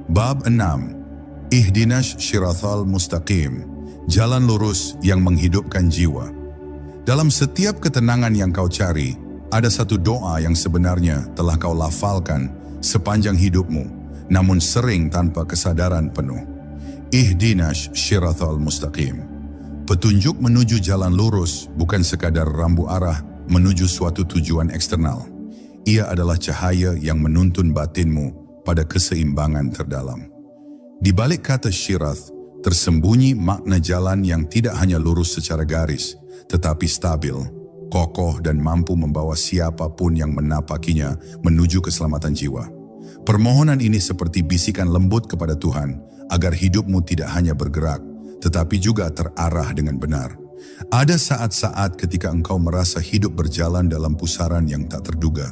Bab 6. Ihdinas syirathal mustaqim, jalan lurus yang menghidupkan jiwa. Dalam setiap ketenangan yang kau cari, ada satu doa yang sebenarnya telah kau lafalkan sepanjang hidupmu, namun sering tanpa kesadaran penuh. Ihdinas syirathal mustaqim. Petunjuk menuju jalan lurus bukan sekadar rambu arah menuju suatu tujuan eksternal. Ia adalah cahaya yang menuntun batinmu pada keseimbangan terdalam. Di balik kata syirath, tersembunyi makna jalan yang tidak hanya lurus secara garis, tetapi stabil, kokoh dan mampu membawa siapapun yang menapakinya menuju keselamatan jiwa. Permohonan ini seperti bisikan lembut kepada Tuhan, agar hidupmu tidak hanya bergerak, tetapi juga terarah dengan benar. Ada saat-saat ketika engkau merasa hidup berjalan dalam pusaran yang tak terduga.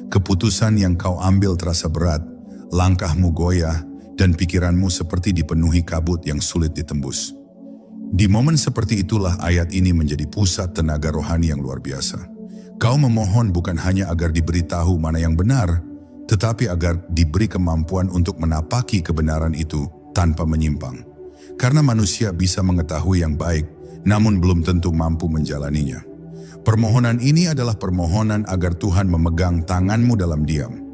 Keputusan yang kau ambil terasa berat, langkahmu goyah, dan pikiranmu seperti dipenuhi kabut yang sulit ditembus. Di momen seperti itulah ayat ini menjadi pusat tenaga rohani yang luar biasa. Kau memohon bukan hanya agar diberitahu mana yang benar, tetapi agar diberi kemampuan untuk menapaki kebenaran itu tanpa menyimpang. Karena manusia bisa mengetahui yang baik, namun belum tentu mampu menjalaninya. Permohonan ini adalah permohonan agar Tuhan memegang tanganmu dalam diam.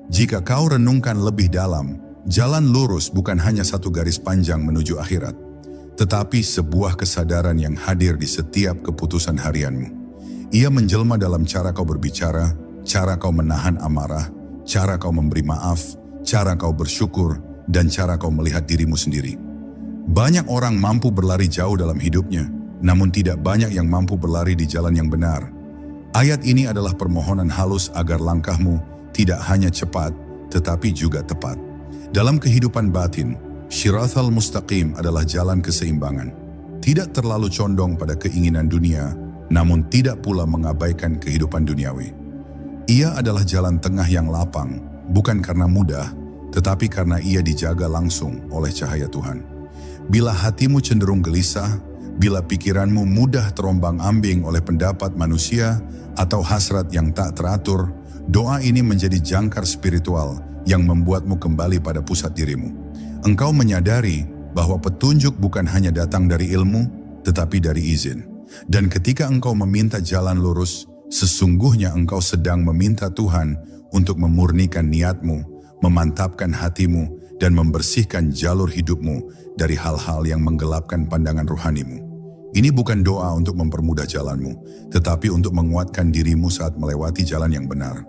Jika kau renungkan lebih dalam, jalan lurus bukan hanya satu garis panjang menuju akhirat, tetapi sebuah kesadaran yang hadir di setiap keputusan harianmu. Ia menjelma dalam cara kau berbicara, cara kau menahan amarah, cara kau memberi maaf, cara kau bersyukur, dan cara kau melihat dirimu sendiri. Banyak orang mampu berlari jauh dalam hidupnya, namun tidak banyak yang mampu berlari di jalan yang benar. Ayat ini adalah permohonan halus agar langkahmu tidak hanya cepat, tetapi juga tepat. Dalam kehidupan batin, syirathal mustaqim adalah jalan keseimbangan. Tidak terlalu condong pada keinginan dunia, namun tidak pula mengabaikan kehidupan duniawi. Ia adalah jalan tengah yang lapang, bukan karena mudah, tetapi karena ia dijaga langsung oleh cahaya Tuhan. Bila hatimu cenderung gelisah, bila pikiranmu mudah terombang-ambing oleh pendapat manusia atau hasrat yang tak teratur, doa ini menjadi jangkar spiritual yang membuatmu kembali pada pusat dirimu. Engkau menyadari bahwa petunjuk bukan hanya datang dari ilmu, tetapi dari izin. Dan ketika engkau meminta jalan lurus, sesungguhnya engkau sedang meminta Tuhan untuk memurnikan niatmu, memantapkan hatimu, dan membersihkan jalur hidupmu dari hal-hal yang menggelapkan pandangan rohanimu. Ini bukan doa untuk mempermudah jalanmu, tetapi untuk menguatkan dirimu saat melewati jalan yang benar.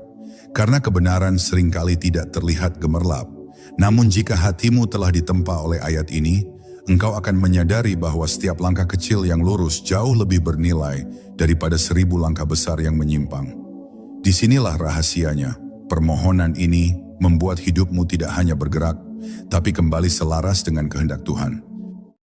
Karena kebenaran seringkali tidak terlihat gemerlap, namun jika hatimu telah ditempa oleh ayat ini, engkau akan menyadari bahwa setiap langkah kecil yang lurus jauh lebih bernilai daripada 1000 langkah besar yang menyimpang. Disinilah rahasianya. Permohonan ini membuat hidupmu tidak hanya bergerak, tapi kembali selaras dengan kehendak Tuhan.